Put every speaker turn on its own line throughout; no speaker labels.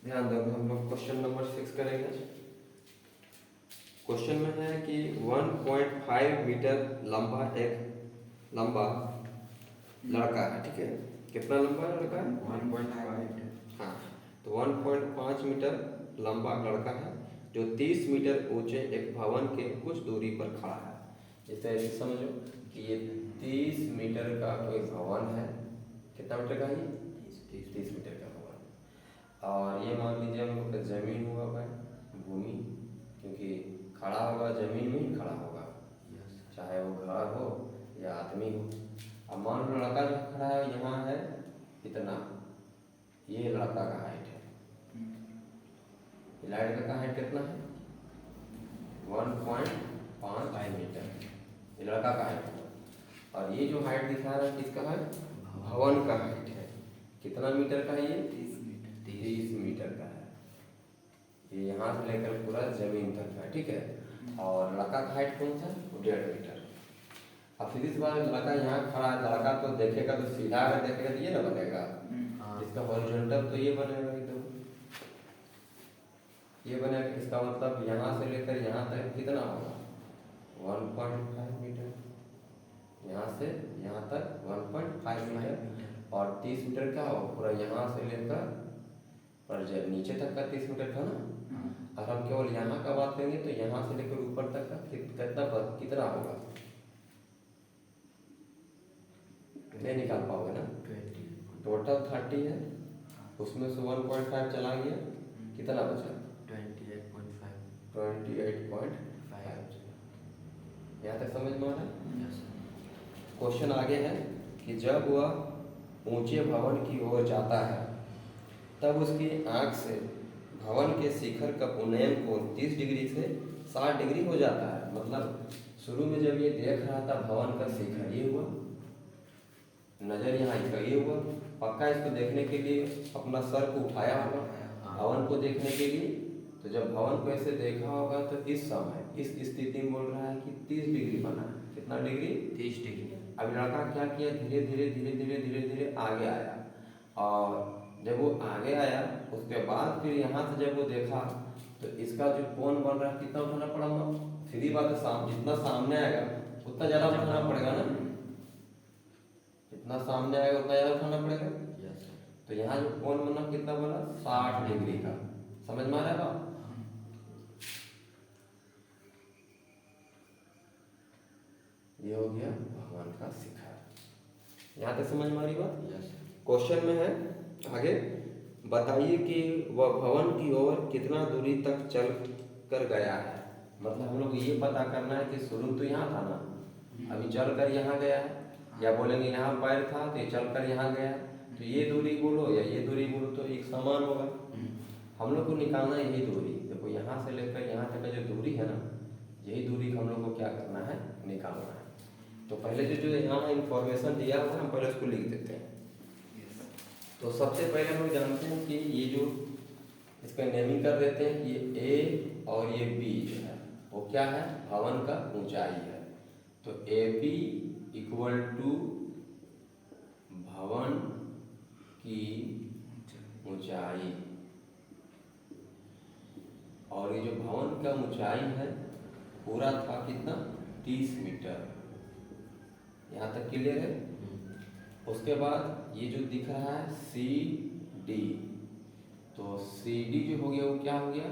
ध्यान दो, हम लोग क्वेश्चन नंबर 6 करेंगे। क्वेश्चन में है कि 1.5 मीटर लंबा एक लंबा लड़का है, ठीक है। कितना लंबा लड़का है?
1.5
हाँ, तो 1.5 मीटर लंबा लड़का है जो 30 मीटर ऊंचे एक भवन के कुछ दूरी पर खड़ा है। जैसे ऐसे समझो कि ये 30 मीटर का कोई भवन है। कितना मीटर का है? 30 मीटर का भवन। और ये मान लीजिए हम लोग का जमीन हुआ भाई, भूमि, क्योंकि खड़ा होगा जमीन में ही खड़ा होगा, चाहे वो घर हो या आदमी हो। अब मान लो लड़का जो खड़ा है यहाँ है इतना, ये लड़का का हाइट है। लड़का का हाइट कितना है? 1.5 मीटर, ये लड़का का हाइट है। और ये जो हाइट दिखा रहा है किसका है? भवन का हाइट है। कितना मीटर का है ये? 30 मीटर का है। ये यहाँ से लेकर पूरा जमीन तक है, ठीक है। और लड़का का हाइट कौन सा? 1.5 मीटर। अब सीधी सी बात है, लड़का यहाँ खड़ा है, लड़का तो देखेगा तो सीधा अगर देखेगा तो ये ना बनेगा, इसका हॉरिजॉन्टल तो ये बनेगा एकदम, ये बनेगा। इसका मतलब यहाँ से लेकर यहाँ तक कितना होगा? 1.5 मीटर। यहाँ से यहाँ तक 1.5 मीटर। और 30 मीटर क्या हो? पूरा यहाँ से लेकर और जब नीचे तक का 30 मीटर था ना। अब हम केवल यहाँ का बात करेंगे तो यहाँ से लेकर ऊपर तक का कितना होगा? नहीं निकाल पाओगे ना।
20
टोटल 30 है, उसमें से 1.5 चला गया, कितना बचा?
28.5।
28.5। यहाँ तक समझ में आ रहा है?
यस।
क्वेश्चन आगे है कि जब वह ऊंचे भवन की ओर जाता है तब उसकी आंख से भवन के शिखर का उन्नयन कोण 30 डिग्री से 60 डिग्री हो जाता है। मतलब शुरू में जब ये देख रहा था भवन का शिखर, ये हुआ नजर यहाँ इसका ये हुआ, पक्का इसको देखने के लिए अपना सर को उठाया होगा भवन को देखने के लिए। तो जब भवन को ऐसे देखा होगा तो इस समय इस स्थिति में बोल रहा है कि 30 डिग्री बना है। कितना डिग्री?
30 डिग्री।
अब लड़का क्या किया? धीरे धीरे धीरे धीरे धीरे धीरे आगे आया। और जब वो आगे आया उसके बाद फिर यहाँ से जब वो देखा तो इसका जो कोण बन रहा है कितना उठाना पड़ा? सीधी बात है, जितना सामने आएगा उतना ज़्यादा उठाना पड़ेगा ना। जितना सामने आएगा उतना ज़्यादा उठाना पड़ेगा।
यस।
तो यहाँ जो कोण बना कितना बना? 60 डिग्री का। समझ में आ रहा है बात? ये हो गया भगवान का शिखर। यहाँ तक समझ में आ रही बात?
यस।
क्वेश्चन में है आगे, बताइए कि वह भवन की ओर कितना दूरी तक चल कर गया है। मतलब हम लोग ये पता करना है कि शुरू तो यहाँ था ना, अभी चल कर यहाँ गया है, या बोलेंगे यहाँ पैर था तो ये चल कर यहाँ गया है। तो ये दूरी बोलो या ये दूरी बोलो तो एक समान होगा। हम लोग को निकालना है यही दूरी। देखो यहाँ से लेकर यहाँ तक का जो दूरी है ना, यही दूरी हम लोग को क्या करना है? निकालना है। तो पहले जो यहाँ इंफॉर्मेशन दिया हुआ है हम पहले उसको लिख देते हैं। तो सबसे पहले हम लोग जानते हैं कि ये जो इसका नेमिंग कर देते हैं, ये ए और ये बी जो है वो क्या है? भवन का ऊंचाई है। तो ए बी इक्वल टू भवन की ऊंचाई। और ये जो भवन का ऊंचाई है पूरा था कितना? 30 मीटर। यहाँ तक क्लियर है? उसके बाद ये जो दिख रहा है सी डी, तो सी डी जो हो गया वो क्या हो गया?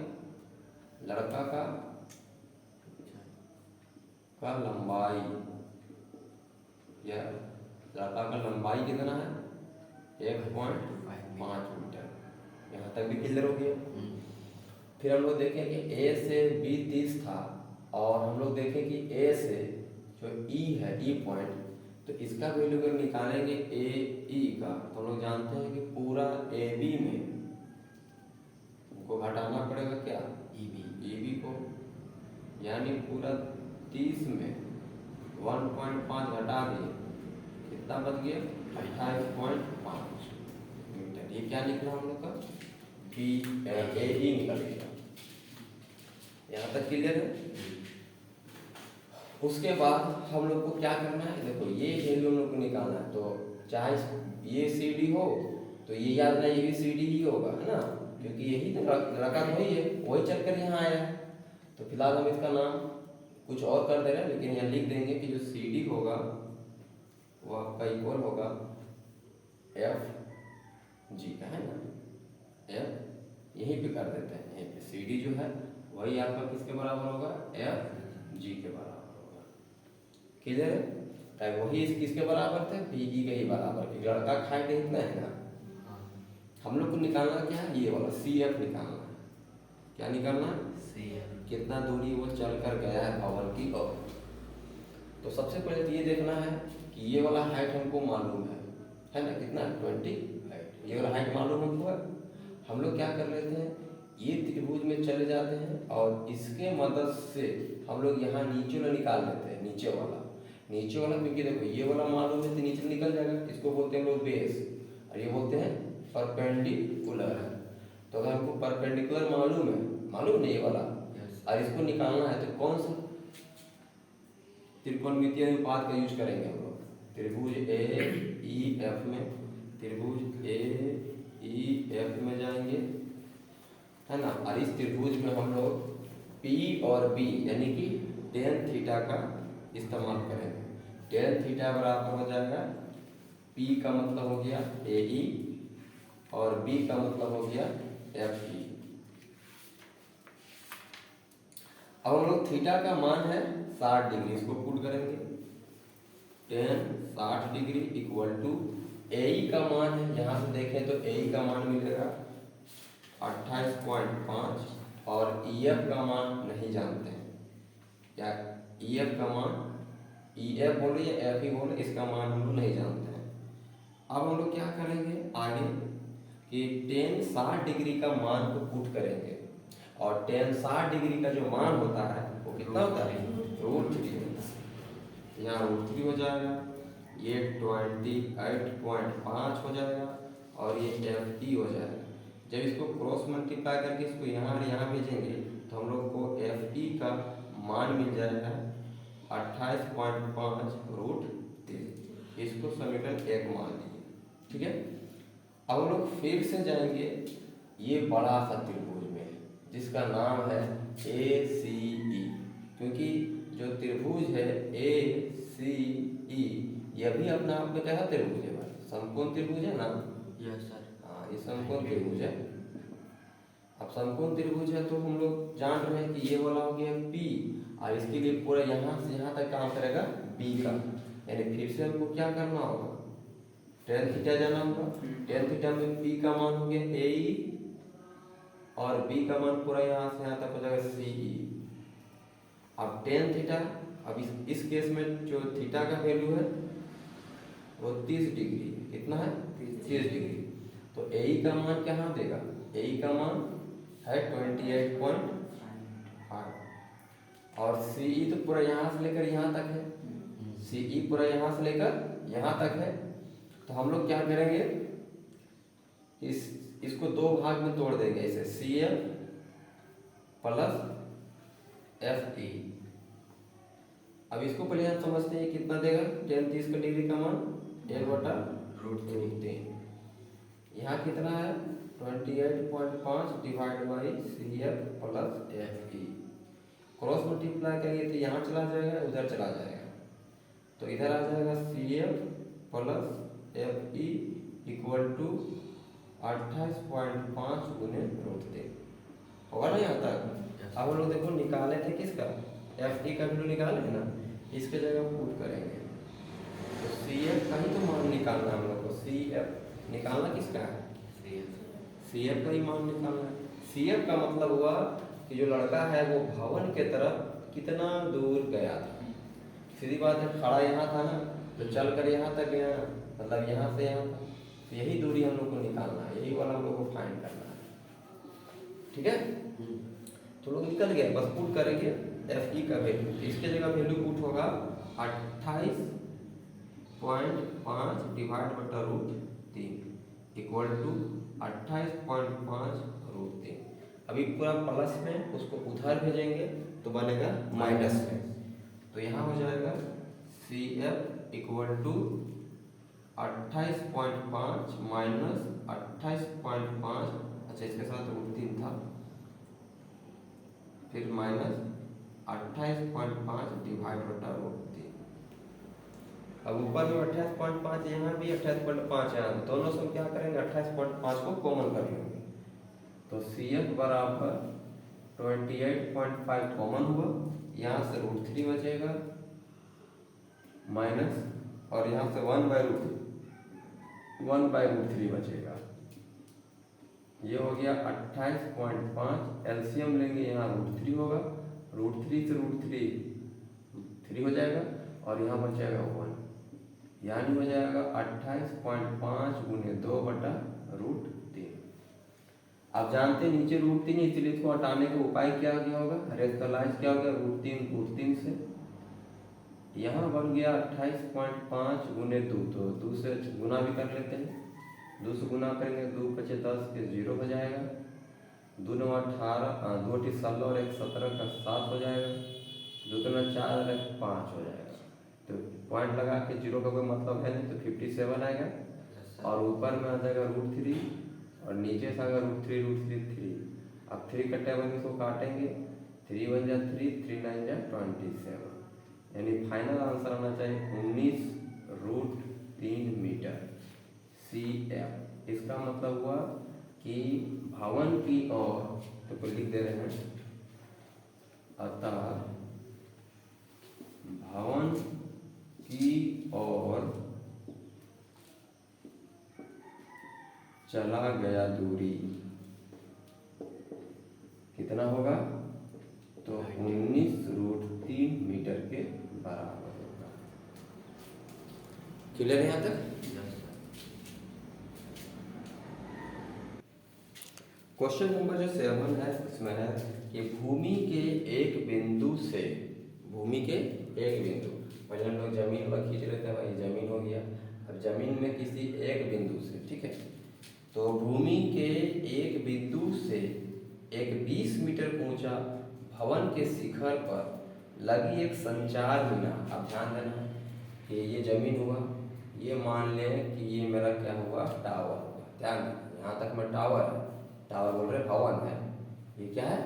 लड़का का लंबाई, या लड़का का लंबाई कितना है? 1.5 मीटर। यहाँ तक भी क्लियर हो गया। फिर हम लोग देखें कि ए से बी 30 था, और हम लोग देखें कि ए से जो ई है, ई पॉइंट, तो इसका वैल्यू अगर निकालेंगे ए ई का, तो हम लोग जानते हैं कि पूरा ए बी में हमको घटाना पड़ेगा क्या? ई बी को, यानी पूरा 30 में 1.5 घटा दिए, कितना बच गया? 28.5 मीटर। ये क्या निकला हम लोग का? बी ए ई निकल गया। यहाँ तक क्लियर है? उसके बाद हम लोग को क्या करना है? देखो ये वैल्यू हम लोग को निकालना है। तो चाहे ये सी डी हो तो ये याद नहीं, ये भी सी डी ही होगा, है ना। क्योंकि यही तो लड़का वही है, वही चलकर यहाँ आया है। तो फिलहाल हम इसका नाम कुछ और कर दे रहे हैं, लेकिन यहाँ लिख देंगे कि जो सी डी होगा वो आपका इक्वल होगा एफ जी का, है ना। एफ यहीं पे कर देते हैं, यहीं पे सी डी जो है वही आपका किसके बराबर होगा, एफ जी के बराबर होगा। क्लियर है। वही किसके बराबर थे, पी ई के ही बराबर, क्योंकि लड़का का हाइट इतना है ना। हम लोग को निकालना क्या है, ये वाला सी एफ निकालना है। क्या निकालना है,
सी है।
कितना दूरी वो चल कर गया है भवन की ओर। तो सबसे पहले तो ये देखना है कि ये वाला हाइट हमको मालूम है ना, कितना 20 हाइट, ये वाला हाइट मालूम हमको है। हम लोग क्या कर लेते हैं, ये त्रिभुज में चले जाते हैं और इसके मदद से हम लोग यहाँ नीचे वाला निकाल लेते हैं, नीचे वाला क्योंकि देखो ये वाला मालूम है तो नीचे निकल जाएगा। इसको बोलते हैं लोग बेस, और ये बोलते हैं परपेंडिकुलर। तो अगर हमको परपेंडिकुलर मालूम नहीं ये वाला, और इसको निकालना है तो कौन सा त्रिकोणमितीय अनुपात का यूज करेंगे हम लोग। त्रिभुज ए ई एफ में, त्रिभुज ए ई एफ में जाएंगे, है ना। और इस त्रिभुज में हम लोग P और B यानी कि tan थीटा का इस्तेमाल करेंगे। tan थीटा बराबर हो जाएगा, P का मतलब हो गया AE और B का मतलब हो गया FE। अब हम लोग थीटा का मान है 60 डिग्री, इसको पुट करेंगे। tan 60 degree equal to AE का मान है, यहाँ से देखें तो AE का मान मिलेगा 28.5 और EF का मान नहीं जानते हैं क्या, EF का मान EF बोले या FE बोले, इसका मान हम लोग नहीं जानते हैं। अब हम लोग क्या करेंगे आगे कि tan 60 डिग्री का मान को पुट करेंगे, और tan 60 डिग्री का जो मान होता है वो कितना होता है, √3। यहाँ √3 हो जाएगा, ये 28.5 हो जाएगा और ये FE हो जाएगा। जब इसको क्रॉस मल्टीप्लाई करके इसको यहाँ और यहाँ भेजेंगे तो हम लोग को FE का मान मिल जाएगा 28.5 √3। इसको समीकरण 1 मान लीजिए, ठीक है। अब हम लोग फिर से जाएंगे ये बड़ा सा त्रिभुज में जिसका नाम है ACE, क्योंकि जो त्रिभुज है ACE यह भी अपने आप में क्या त्रिभुज है भाई, समकोण त्रिभुज है ना।
Yes sir.
ये समकोण त्रिभुज है। अब समकोण त्रिभुज है तो हम लोग जान रहे हैं कि ये वाला हो गया P, और इसके लिए पूरा यहाँ से यहाँ तक काम करेगा B का, यानी फिर से हमको क्या करना होगा, tan थीटा जाना होगा। tan थीटा में P का मान हो गया AE और B का मान पूरा यहाँ से यहाँ तक हो जाएगा CE। अब tan थीटा, अब इस केस में जो थीटा का वैल्यू है वो 30 डिग्री, कितना है 30 डिग्री। तो AE का मान क्या देगा, AE का मान है 28.5 और CE तो पूरा यहाँ से लेकर यहाँ तक है, CE पूरा यहाँ से लेकर यहाँ तक है। तो हम लोग क्या करेंगे, इसको दो भाग में तोड़ देंगे, इसे CF प्लस FE। अब इसको पहले हम समझते हैं कितना देगा, tan 30 का डिग्री का मान 1/√3। यहाँ कितना है 28.5 divide by CF plus FE। Cross multiply करेंगे तो यहाँ चला जाएगा, उधर चला जाएगा, तो इधर आ जाएगा CF plus FE equal to 28.5 गुने √3 होगा ना यहाँ तक। अब हम लोग देखो निकाले थे किसका, FE का वैल्यू निकाले है ना, इसके जगह पुट करेंगे तो CF का ही तो मान निकालना है हम लोग को। CF निकालना किसका है, CF का ही मान निकालना है। CF का मतलब हुआ कि जो लड़का है वो भवन के तरफ कितना दूर गया था। सीधी बात है, खड़ा यहाँ था ना तो चल कर यहाँ तक गया, मतलब यहाँ से यहाँ था, तो यही दूरी हम लोग को निकालना है, यही वाला हम लोग को फाइंड करना है, ठीक है। तो लोग निकल गए, बस पुट करेंगे FE का वैल्यू, इसके जगह वैल्यू पुट होगा 28.5 डिवाइड बटा √3 इक्वल टू 28.5 √3। अभी पूरा प्लस में उसको उधर भेजेंगे तो बनेगा माइनस में, तो यहाँ हो जाएगा CF इक्वल टू 28.5 माइनस 28.5, अच्छा इसके साथ √3 था, फिर माइनस 28.5 डिवाइड बटा √3। अब ऊपर में 28.5 यहाँ भी 28.5 यहाँ, दोनों से हम क्या करेंगे 28.5 को कॉमन कर लेंगे, तो CF बराबर 28.5 कॉमन हुआ, यहाँ से √3 बचेगा माइनस, और यहाँ से 1/√3 बचेगा। ये हो गया 28.5, एलसीएम लेंगे यहाँ √3 होगा, √3 से √3 3 हो जाएगा, और यहाँ बच जाएगा 1, यानी हो जाएगा 28.5 गुने 2 बटा √3। आप जानते हैं नीचे √3, इसलिए इसको हटाने का उपाय क्या गया होगा, रेशनलाइज क्या हो गया, √3 से यहाँ बन गया 28.5 गुने 2, तो 2 से गुना भी कर लेते हैं, 2 से गुना करेंगे 2 × 5 = 10 के 0 हो जाएगा, 2 × 9 = 18, 2 × 16 और 1 17 का 7 हो जाएगा, 2 × 9 4 और 1 5 हो जाएगा। तो पॉइंट लगा के 0 का कोई मतलब है नहीं, तो 57 आएगा, और ऊपर में आ जाएगा √3 और नीचे से आएगा √3 अब 3 कटे बन इसको काटेंगे, 3 × 1 = 3, 3 × 9 = 27, यानी फाइनल आंसर आना चाहिए 19√3 मीटर CF। इसका मतलब हुआ कि भवन की ओर, तो कोई लिख दे रहे हैं, अतः भवन की ओर चला गया दूरी कितना होगा, तो 19√3 मीटर के बराबर होगा। क्लियर है यहाँ तक? क्वेश्चन नंबर जो 7 है इसमें है कि भूमि के एक बिंदु से, भूमि के एक बिंदु, पहले हम लोग जमीन पर खींच लेते हैं, भाई जमीन हो गया, अब जमीन में किसी एक बिंदु से, ठीक है, तो भूमि के एक बिंदु से एक 20 मीटर ऊंचा भवन के शिखर पर लगी एक संचार मीनार। अब ध्यान देना कि ये जमीन हुआ, ये मान लें कि ये मेरा क्या हुआ, टावर हुआ, ध्यान देना यहाँ तक में टावर है, टावर बोल रहे भवन है, ये क्या है,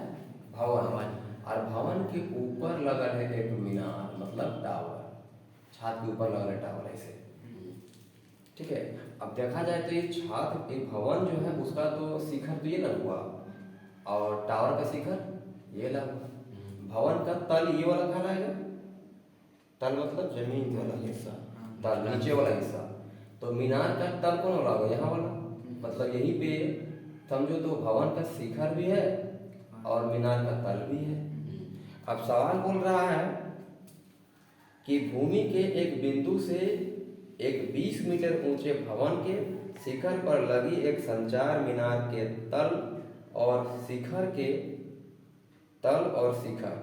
भवन है, और भवन के ऊपर लगा है एक मीनार, मतलब टावर, छत के ऊपर लगा है टावर ऐसे, ठीक है। अब देखा जाए तो ये छत, एक भवन जो है उसका तो शिखर तो ये लगा हुआ, और टावर का शिखर ये लगा, भवन का तल ये वाला कहलाएगा, तल मतलब जमीन वाला हिस्सा, तल नीचे वाला हिस्सा, तो मीनार का तल कौन वाला होगा, यहाँ वाला, मतलब यहीं पे समझो तो भवन का शिखर भी है और मीनार का तल भी है। अब सवाल बोल रहा है कि भूमि के एक बिंदु से एक 20 मीटर ऊंचे भवन के शिखर पर लगी एक संचार मीनार के तल और शिखर के तल और शिखर,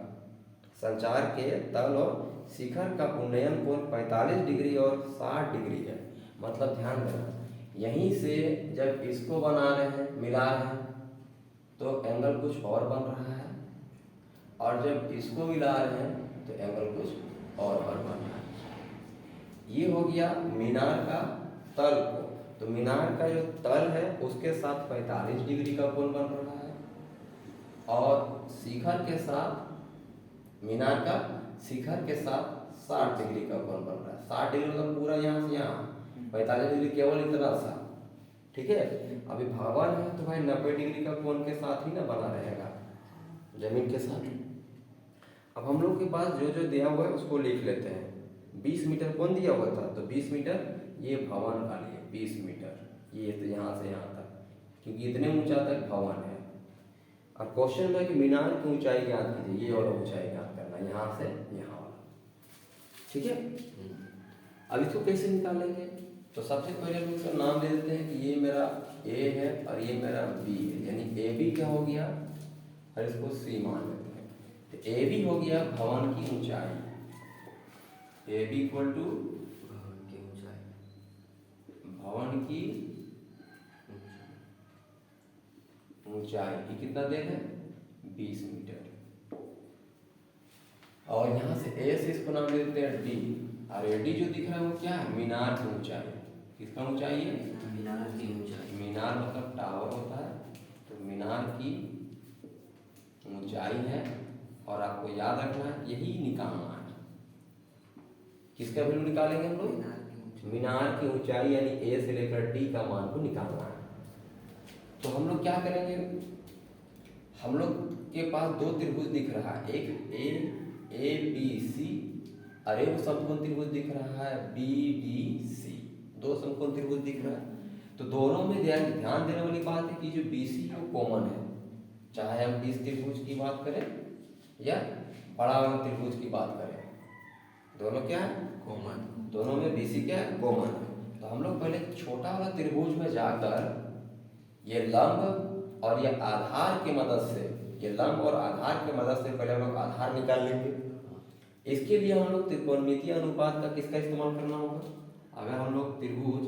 संचार के तल और शिखर का उन्नयन कोण 45 डिग्री और 60 डिग्री है। मतलब ध्यान देना, यहीं से जब इसको बना रहे हैं, मिला रहे हैं, तो एंगल कुछ और बन रहा है, और जब इसको मिला रहे हैं तो एंगल कुछ और बन रहा है। ये हो गया मीनार का तल को, तो मीनार का जो तल है उसके साथ 45 डिग्री का कोण बन रहा है, और शिखर के साथ, मीनार का शिखर के साथ 60 डिग्री का कोण बन रहा है। 60 डिग्री मतलब पूरा यहाँ से यहाँ, 45 डिग्री केवल इतना सा, ठीक है। अभी भवन है तो भाई 90 डिग्री का कोण के साथ ही ना बना रहेगा, जमीन के साथ। अब हम लोग के पास जो जो दिया हुआ है उसको लिख लेते हैं। 20 मीटर कौन दिया हुआ था, तो 20 मीटर ये भवन का लिए, 20 मीटर ये तो यहाँ से यहाँ तक, क्योंकि इतने ऊंचा तक भवन है। अब क्वेश्चन है कि मीनार की ऊंचाई ज्ञात कीजिए, ये वाला ऊंचाई ज्ञात करना, यहाँ से यहाँ वाला, ठीक है। अब इसको कैसे निकालेंगे, तो सबसे पहले हम इसका नाम दे देते हैं कि ये मेरा ए है और ये मेरा बी है, यानी ए बी क्या हो गया, और इसको सी मान लेते हैं। तो ए बी हो गया भवन की ऊंचाई, ए बी इक्वल टू भवन की ऊंचाई, ये कितना दे है 20 मीटर, और यहाँ से ए से इसको नाम दे देते हैं डी, और ए डी जो दिख रहा है वो क्या है, मीनार की ऊंचाई। किसका ऊंचाई है,
मीनार की ऊंचाई,
मीनार मतलब टावर होता है, तो याद रखना है, यही निकालना है। किसका वैल्यू निकालेंगे हम लोग? मीनार की ऊंचाई यानी ए से लेकर डी का मान को निकालना है। तो हम लोग क्या करेंगे, हम लोग के पास दो त्रिभुज दिख रहा है, एक ए बी सी और एक समकोण त्रिभुज दिख रहा है बी डी सी। दो समकोण त्रिभुज दिख रहा है, तो दोनों में ध्यान देने वाली बात है कि जो बी सी है वो कॉमन है, चाहे हम इस त्रिभुज की बात करें या बड़ा वाला त्रिभुज की बात करें, दोनों क्या है?
कॉमन।
दोनों में बीसी क्या है? कॉमन है। तो हम लोग पहले छोटा वाला त्रिभुज में जाकर ये लंब और ये आधार की मदद से, ये लंब और आधार की मदद से पहले हम लोग आधार निकाल लेंगे। इसके लिए हम लोग त्रिकोणमितीय अनुपात का किसका इस्तेमाल करना होगा? अगर हम लोग त्रिभुज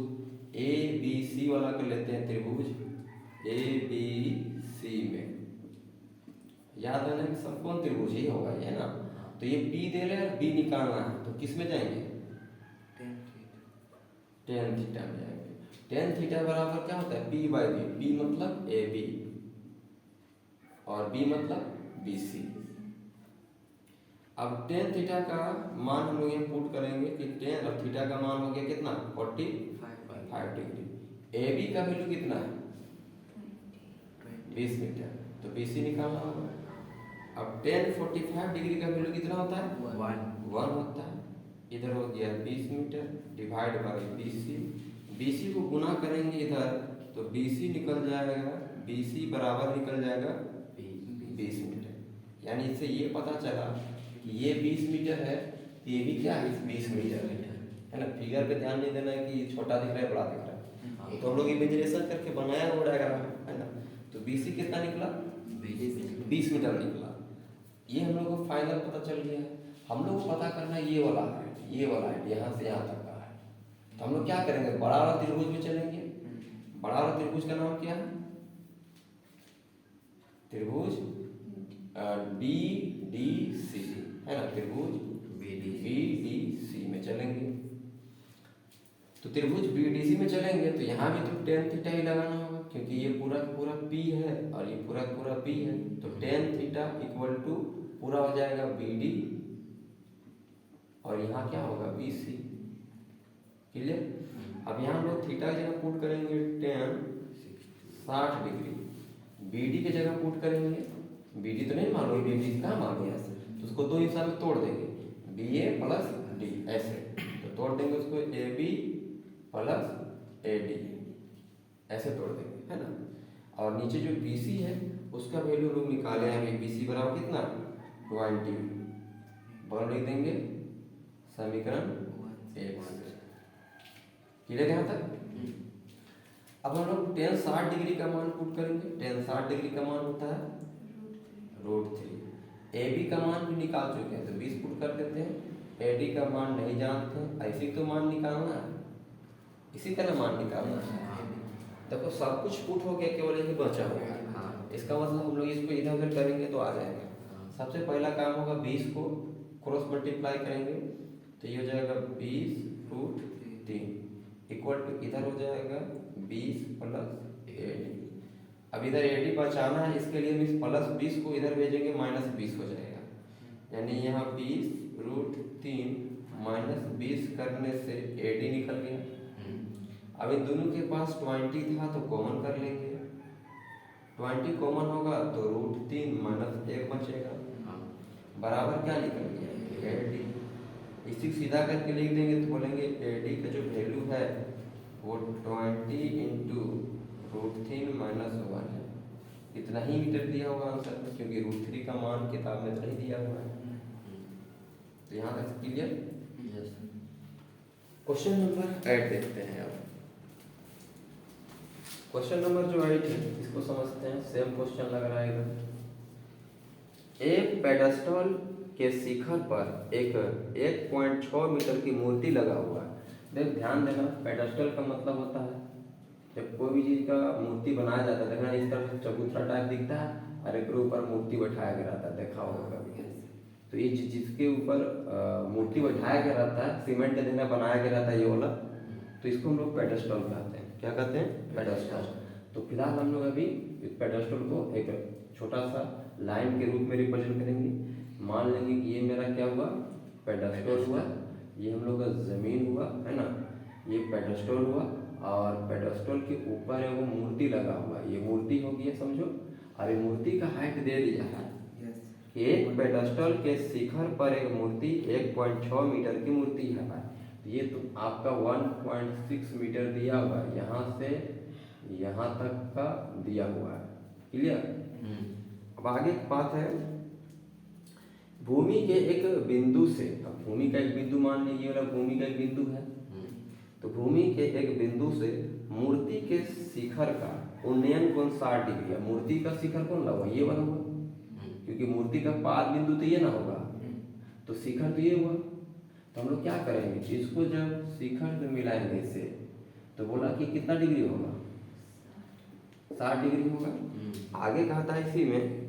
ए बी सी वाला कर लेते हैं, त्रिभुज ए बी सी में याद रखना कि समकोण त्रिभुज ही होगा ये ना। तो ये पी दे रहे हैं, बी निकालना है, तो किस में जाएंगे? टेन थीटा में जाएंगे। टेन थीटा बराबर क्या होता है? P by B. पी मतलब ए बी और बी मतलब बी सी। अब टेन थीटा का मान हम लोग यहाँ पुट करेंगे कि टेन और थीटा का मान हो गया कितना? 45 डिग्री। ए बी का वैल्यू कितना है? 20 मीटर, तो बी सी निकालना होगा। अब टेन 45 डिग्री का वैल्यू कितना होता है? 1 होता है। इधर हो गया 20 metre divide by B C. B C को गुना करेंगे इधर, तो बी सी निकल जाएगा, बी सी बराबर निकल जाएगा 20 मीटर। यानी इससे ये पता चला कि ये 20 मीटर है, ये भी क्या है? 20 मीटर है ना। फिगर पे ध्यान नहीं देना है कि छोटा दिख रहा है बड़ा दिख रहा है, तो हम लोग इमेजिनेशन करके बनाया हुआ डायग्राम है ना। तो बी सी कितना निकला? 20 मीटर निकला। ये हम लोग को फाइनल पता चल गया है। हम लोग को पता करना है ये वाला है, ये वाला है, यहाँ से यहाँ तक का है। तो हम लोग क्या करेंगे? बड़ा वाला त्रिभुज में चलेंगे। बड़ा वाला त्रिभुज का नाम क्या है? त्रिभुज बी डी सी है ना। त्रिभुज बी डी सी में चलेंगे। तो त्रिभुज बी डी सी में चलेंगे तो यहाँ भी तो टेन थीटा ही लगाना होगा, क्योंकि ये पूरा पूरा पी है और ये पूरा पूरा पी है। तो टेन थीटा इक्वल टू पूरा हो जाएगा बी डी और यहाँ क्या होगा? B C. क्लियर? अब यहाँ हम लोग थीटा की जगह पुट करेंगे टेन 60 डिग्री, बी डी की जगह पुट करेंगे, बी डी तो नहीं मालूम, बी डी कहाँ मालूम यहाँ से, तो उसको दो हिस्सा में तोड़ देंगे, बी ए प्लस डी ऐसे, तो तोड़ देंगे उसको A B plus A D ऐसे तोड़ देंगे है ना। और नीचे जो बी सी है उसका वैल्यू लोग निकाले हैं, बी सी बराबर कितना? 20 बराबर लिख देंगे समीकरण 1। क्लियर यहाँ तक? अब हम लोग टेन 60 डिग्री का मान पुट करेंगे। टेन 60 डिग्री का मान होता है √3। ए बी का मान भी निकाल चुके हैं तो 20 पुट कर देते हैं। ए डी का मान नहीं जानते हैं, ऐसे तो मान निकालना है, इसी का ना मान निकालना है। देखो सब कुछ पुट हो गया, केवल यही बचा हुआ है। इसका मतलब हम लोग इसको इधर उधर करेंगे तो आ जाएगा। सबसे पहला काम होगा 20 को क्रॉस मल्टीप्लाई करेंगे तो ये हो जाएगा 20√3 इक्वल टू इधर हो जाएगा 20 प्लस 80। अब इधर 80 बचाना है, इसके लिए हम इस प्लस 20 को इधर भेजेंगे, माइनस 20 हो जाएगा। यानी यहाँ 20√3 माइनस 20 करने से 80 निकल गया। अब इन दोनों के पास 20 था तो कॉमन कर लेंगे, 20 कॉमन होगा तो √3 माइनस 1 बचेगा, बराबर क्या निकल गया? 80। इसी को सीधा करके लिख देंगे तो बोलेंगे एडी का जो वैल्यू है वो 20 इंटू √3 माइनस 1 है। इतना ही मीटर दिया होगा आंसर में, क्योंकि √3 का मान किताब में तो नहीं दिया हुआ है। तो यहाँ तक क्लियर? क्वेश्चन नंबर 8 देखते हैं। अब क्वेश्चन नंबर जो 8 है इसको समझते हैं। सेम क्वेश्चन लग रहा है इधर। एक पेडेस्टल के शिखर पर एक 1.6 मीटर की मूर्ति लगा हुआ है। देख ध्यान देना, पेडेस्टल का मतलब होता है जब कोई भी चीज का मूर्ति बनाया जाता है, देखना इस तरह चबूतरा टाइप दिखता है और एक ऊपर मूर्ति बैठाया गया रहता है, देखा होगा कभी। तो ये जिसके ऊपर मूर्ति बैठाया गया रहता है, सीमेंट के देना बनाया गया रहता है ये वाला, तो इसको हम लोग पेडेस्टल कहते हैं। क्या कहते हैं? पेडेस्टल। तो फिलहाल हम लोग अभी इस पेडेस्टल को एक छोटा सा लाइन के रूप में रिप्रेजेंट करेंगे। मान लेंगे कि ये मेरा क्या हुआ, पेडस्टल हुआ, ये हम लोग का जमीन हुआ, है ना, ये पेडस्टल हुआ, और पेडस्टल के ऊपर है वो मूर्ति लगा हुआ है, ये मूर्ति हो गया समझो। और ये मूर्ति का हाइट दे दिया है, एक पेडस्टल के शिखर पर एक मूर्ति 1.6 मीटर की मूर्ति है भाई। तो ये तो आपका 1.6 मीटर दिया हुआ है, यहाँ से यहाँ तक का दिया हुआ है, क्लियर। अब आगे की बात है, भूमि के एक बिंदु से, अब भूमि का एक बिंदु मान लीजिए, ये वाला भूमि का एक बिंदु है, तो भूमि के एक बिंदु से मूर्ति के शिखर का उन्नयन कोण 60 डिग्री है। मूर्ति का शिखर कौन लगा, ये वाला हुआ, क्योंकि मूर्ति का पाद बिंदु तो ये ना होगा, तो शिखर तो ये हुआ। तो हम लोग क्या करेंगे, इसको जब शिखर से मिलाएंगे इससे, तो बोला कि कितना डिग्री होगा, 60 डिग्री होगा। आगे कहता है इसी में,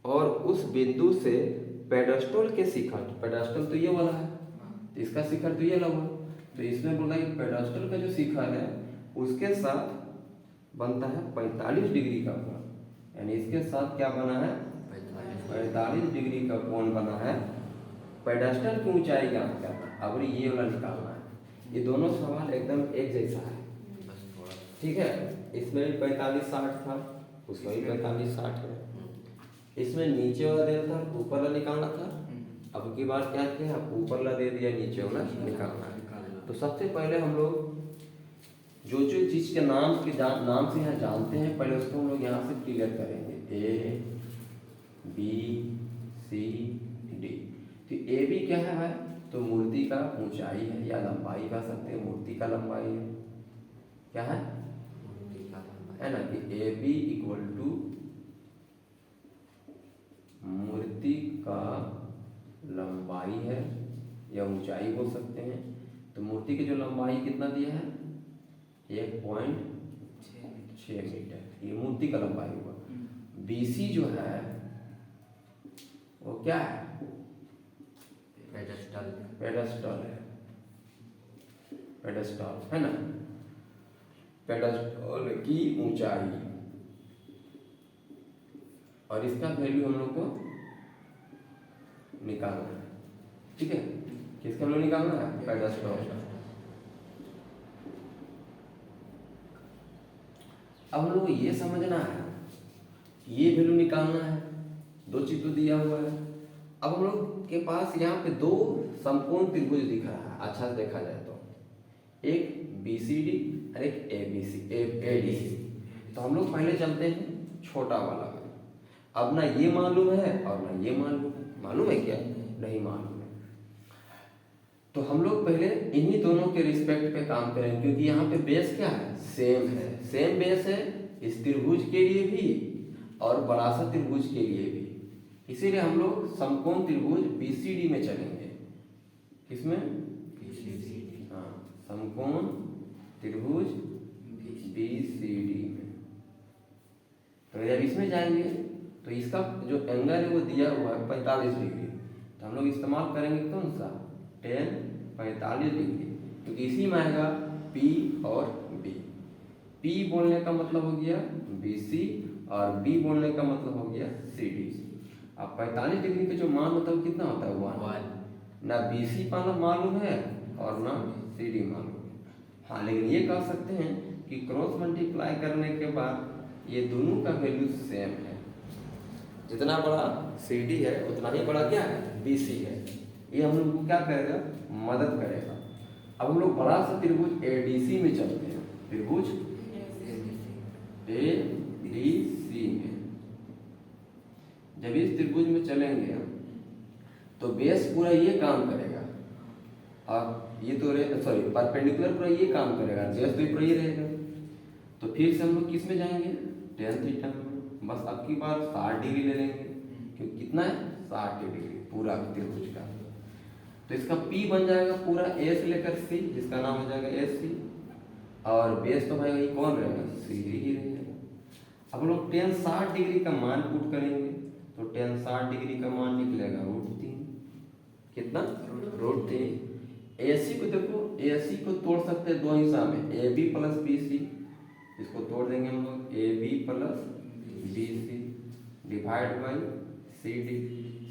और उस बिंदु से पेडस्टल के शिखर, पेडस्टल तो ये वाला है, तो इसका शिखर तो ये लगा, तो इसमें बोला कि पेडस्टल का जो शिखर है उसके साथ बनता है 45 डिग्री का कोण, यानी इसके साथ क्या बना है, 45 डिग्री का कोण बना है। पेडस्टल की ऊंचाई क्या करता है, अब ये वाला निकालना है। ये दोनों सवाल एकदम एक जैसा है, ठीक है। इसमें भी 45-60 था, उसमें भी 45-60 है। इसमें नीचे वाला दे था, ऊपर वाला निकालना था। अब की बार क्या किया, ऊपर वाला दे दिया, नीचे वाला निकालना है। तो सबसे पहले हम लोग जो जो चीज के नाम से यहाँ जानते हैं, पहले उसको हम लोग यहाँ से क्लियर करेंगे। A B C D. तो ए बी क्या है भाई, तो मूर्ति का ऊंचाई है या लंबाई कह सकते हैं, मूर्ति का लंबाई है, क्या है ना, कि ए बी इक्वल टू मूर्ति का लंबाई है या ऊंचाई बोल सकते हैं। तो मूर्ति की जो लंबाई कितना दिया है, 1.6 मीटर, ये मूर्ति का लंबाई हुआ। BC जो है वो क्या है, पेडस्टल है, पेडस्टल है ना, पेडस्टल की ऊंचाई, और इसका वैल्यू हम लोग को निकालना है, ठीक है। किसका हम लोग निकालना है, पेडस्टल। अब हम लोग को ये समझना है, ये वैल्यू निकालना है, दो चीज तो दिया हुआ है। अब हम लोग के पास यहाँ पे दो समकोण त्रिभुज दिख रहा है, अच्छा से देखा जाए तो, एक BCD और एक ADC। तो हम लोग पहले चलते हैं छोटा वाला में। अब ना ये मालूम है और ना ये मालूम है क्या, नहीं मालूम है। तो हम लोग पहले इन्हीं दोनों के रिस्पेक्ट पे काम करेंगे, क्योंकि यहाँ पे बेस क्या है, सेम है, सेम बेस है इस त्रिभुज के लिए भी और बरासा त्रिभुज के लिए भी। इसीलिए हम लोग समकोण त्रिभुज BCD में चलेंगे। किसमें, हाँ, समकोण त्रिभुज BCD में। तो जब इसमें जाएंगे तो इसका जो एंगल है वो दिया हुआ है 45 डिग्री, तो हम लोग इस्तेमाल करेंगे कौन सा, tan 45 डिग्री, क्योंकि इसी में आएगा P और B। P बोलने का मतलब हो गया BC और B बोलने का मतलब हो गया CD। अब 45 डिग्री का जो मान होता है वो कितना होता है, 1। ना BC पाना मालूम है और ना CD मालूम है। हाँ, लेकिन ये कह सकते हैं कि क्रॉस मल्टीप्लाई करने के बाद ये दोनों का वैल्यू सेम है, जितना बड़ा CD है उतना ही बड़ा क्या है, BC है। ये हम लोग को क्या करेगा, मदद करेगा। अब हम लोग बड़ा सा त्रिभुज ADC में चलते हैं, त्रिभुज ADC में जब इस त्रिभुज में चलेंगे तो बेस पूरा ये काम करेगा, और ये तो परपेंडिकुलर पूरा ये काम करेगा, बेस तो पूरा ये रहेगा। तो फिर से हम लोग किस में जाएंगे, tan थीटा में। बस अब की बार 60 डिग्री ले लेंगे, क्योंकि कितना है, 60 डिग्री पूरा त्रिभुज का। तो इसका P बन जाएगा पूरा A से लेकर C, जिसका नाम हो जाएगा AC, और बेस तो भाई वही कौन रहेगा, CD ही रहेगा। अब हम लोग tan 60 डिग्री का मान पुट करेंगे, तो tan 60 डिग्री का मान निकलेगा √3। कितना, √3। AC को देखो, AC को तोड़ सकते हैं दो हिस्सा में, AB प्लस BC, इसको तोड़ देंगे हम लोग, AB plus BC divide by CD।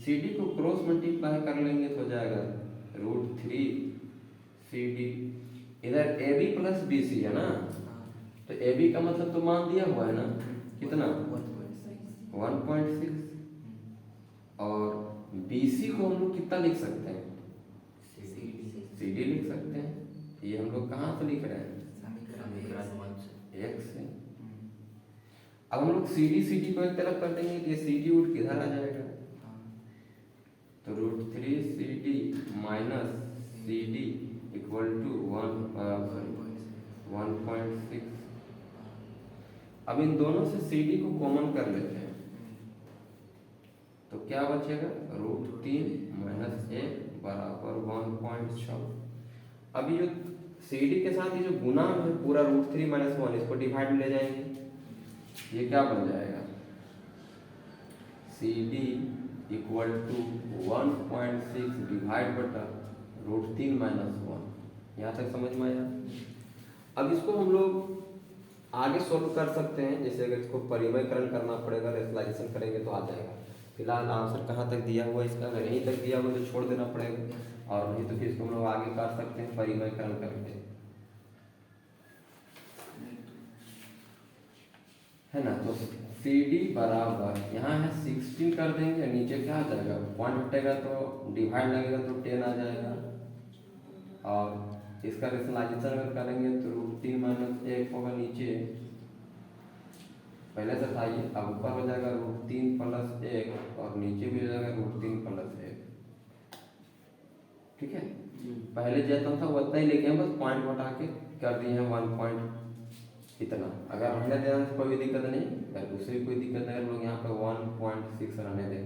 CD को क्रॉस मल्टीप्लाई कर लेंगे तो हो जाएगा √3 CD। इधर AB प्लस BC है ना, तो AB का मतलब तो मान दिया हुआ है ना, कितना 1.6, और BC को हम लोग कितना लिख सकते हैं, CD लिख सकते हैं। ये हम लोग कहाँ से लिख रहे हैं, x से। अब हम लोग CD को एक तरफ कर देंगे तो ये CD उठ किधर आ जाएगा, तो √3 CD minus CD equal to 1.6। अब इन दोनों से CD को कॉमन कर लेते हैं तो क्या बचेगा, √3 माइनस 1 बराबर 1.6। अभी जो CD के साथ ये जो गुना है पूरा √3 माइनस 1, इसको डिवाइड में ले जाएंगे, ये क्या बन जाएगा, CD इक्वल टू 1.6 डिवाइड बटा √3 माइनस 1। यहाँ तक समझ में आया। अब इसको हम लोग आगे सोल्व कर सकते हैं, जैसे अगर इसको परिमयकरण करना पड़ेगा, रेशनलाइजेशन करेंगे तो आ जाएगा। फिलहाल आंसर कहाँ तक दिया हुआ है इसका, अगर यहीं तक दिया हुआ तो छोड़ देना पड़ेगा, और नहीं तो फिर इसको हम लोग आगे कर सकते हैं परिमयकरण करके, है ना। तो CD बराबर यहाँ है 16 कर देंगे, नीचे क्या आ जाएगा, पॉइंट हटेगा तो डिवाइड लगेगा तो 10 आ जाएगा, और इसका रेशनलाइजेशन अगर करेंगे तो √3 माइनस 1 होगा नीचे, पहले से था ये, अब ऊपर हो जाएगा √3 प्लस 1 और नीचे भी हो जाएगा √3 प्लस 1। ठीक है, पहले जैसा था उतना ही लेके बस पॉइंट हटा के कर दिए हैं 1 पॉइंट इतना। अगर रहने देना तो कोई दिक्कत नहीं, अगर दूसरी कोई दिक्कत नहीं, लोग यहाँ पे 1.6 रहने दें।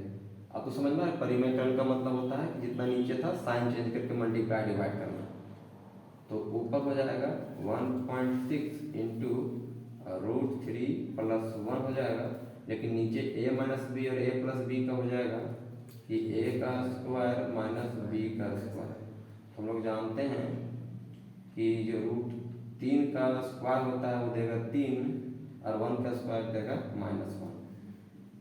अब तो समझ में, परिमयकरण का मतलब होता है कि जितना नीचे था साइन चेंज करके मल्टीप्लाई डिवाइड करना, तो ऊपर हो जाएगा 1.6 इंटू √3 प्लस 1 हो जाएगा, लेकिन नीचे a माइनस बी और a प्लस बी का हो जाएगा कि a का स्क्वायर माइनस b का स्क्वायर। हम लोग जानते हैं कि जो √3 का स्क्वायर होता है वो देगा 3 और 1 का स्क्वायर देगा -1,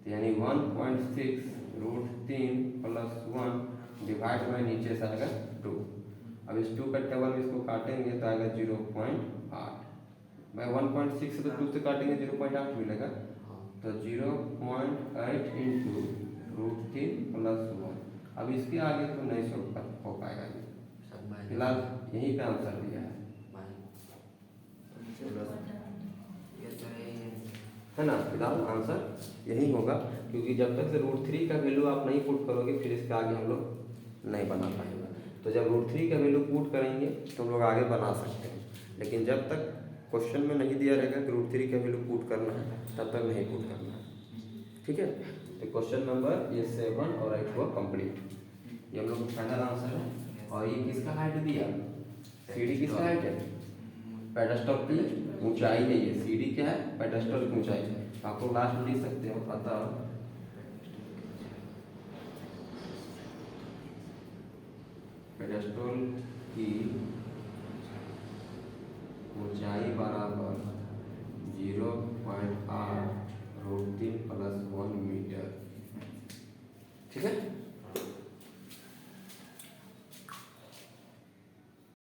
तो यानी 1.6 √3 प्लस 1 डिवाइड बाय नीचे से आएगा 2। अब इस 2 का टेबल में इसको काटेंगे तो आएगा 0.8, भाई 1.6 से तो 2 से काटेंगे 0.8 मिलेगा, तो 0.8 इंटू √3 प्लस 1। अब इसके आगे तो नहीं सोल्व हो पाएगा, फिलहाल यहीं पे आंसर दिया है ना। फिलहाल आंसर यही होगा, क्योंकि जब तक से √3 का वैल्यू आप नहीं पुट करोगे फिर इसके आगे हम लोग नहीं बना पाएंगे। तो जब √3 का वैल्यू पुट करेंगे तो हम लोग आगे बना सकते हैं, लेकिन जब तक क्वेश्चन में नहीं दिया रहेगा कि √3 का वैल्यू पुट करना है तब तक नहीं पुट करना है। ठीक है, तो क्वेश्चन नंबर ये 7 और 8 हुआ कंप्लीट। ये हम लोग का फाइनल आंसर है। और ये किसका हाइट दिया, CD किसका हाइट है, पेडेस्टल की ऊंचाई है ये। CD क्या है, पेडेस्टल की ऊंचाई है। आपको लास्ट में लिख सकते हो, अतः पेडेस्टल की ऊंचाई बराबर 0.8 √3 प्लस 1 मीटर। ठीक है।